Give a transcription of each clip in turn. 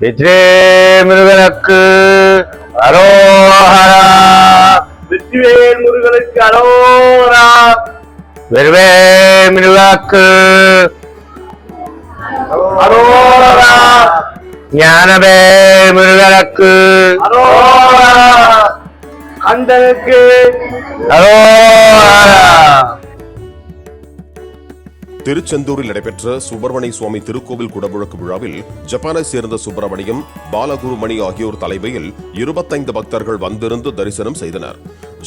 வெற்றே முருகனுக்கு அரோஹரா. வெற்றிவேல் முருகனுக்கு அரோஹரா. வெறுவே முருகனுக்கு அரோஹரா. ஞானவே முருகனுக்கு அரோஹரா. கந்தனுக்கு அரோஹரா. திருச்செந்தூரில் நடைபெற்ற சுப்பிரமணிய சுவாமி திருக்கோவில் குடமுழக்கு விழாவில் ஜப்பானை சேர்ந்த சுப்பிரமணியம், பாலகுருமணி ஆகியோர் தலைமையில் 25 பக்தர்கள் வந்திருந்து தரிசனம் செய்தனர்.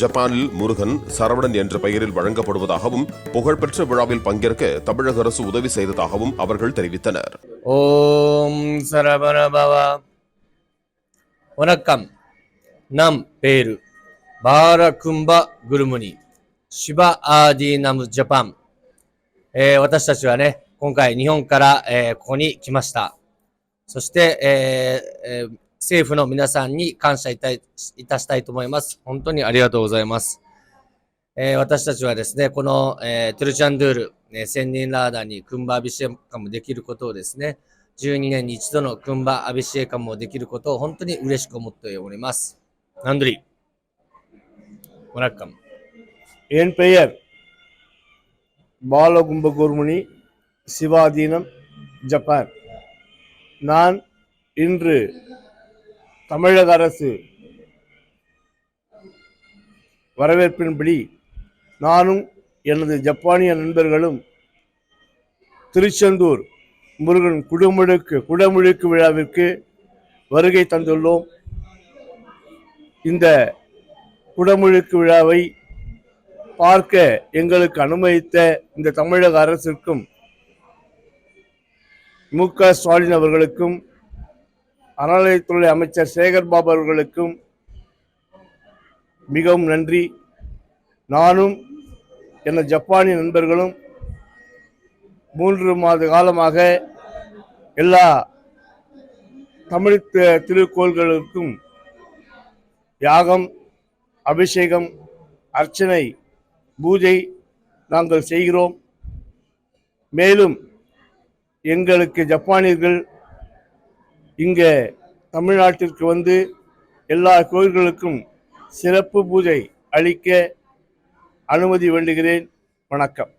ஜப்பானில் முருகன் சரவணன் என்ற பெயரில் வழங்கப்படுவதாகவும் புகழ்பெற்ற விழாவில் பங்கேற்க தமிழக அரசு உதவி செய்ததாகவும் அவர்கள் தெரிவித்தனர். ஓம் சரவண பவா. வணக்கம். நம் பேரு பாலகும்ப குருமுனி சிவா ஆதி நமு ஜப்பான்。私たちはね、今回日本から、ここに来ました。そして、政府の皆さんに感謝いたしたいと思います。本当にありがとうございます。私たちはですね、この、トゥルチャンドゥール、千人ラーダーにクンバアビシエカムできることをですね、12年に一度のクンバアビシエカムをできることを本当に嬉しく思っております。ナンドリー。வணக்கம். என் பெயர் பாலகும்பகுருமணி, சிவாதீனம், ஜப்பான். நான் இன்று தமிழக அரசு வரவேற்பின்படி நானும் எனது ஜப்பானிய நண்பர்களும் திருச்செந்தூர் முருகன் குடமுழுக்கு விழாவிற்கு வருகை தந்துள்ளோம். இந்த குடமுழுக்கு விழாவை பார்க்க எங்களுக்கு அனுமதித்த இந்த தமிழக அரசிற்கும் மு.க. ஸ்டாலின் அவர்களுக்கும் அறநிலையத்துறை அமைச்சர் சேகர் பாபு அவர்களுக்கும் மிகவும் நன்றி. நானும் எனது ஜப்பானிய நண்பர்களும் 3 மாத காலமாக எல்லா தமிழ் திருக்கோள்களுக்கும் யாகம், அபிஷேகம், அர்ச்சனை, பூஜை நாங்கள் செய்கிறோம். மேலும் எங்களுக்கு ஜப்பானியர்கள் இங்கே தமிழ்நாட்டிற்கு வந்து எல்லா கோயில்களுக்கும் சிறப்பு பூஜை அளிக்க அனுமதி வேண்டுகிறேன். வணக்கம்.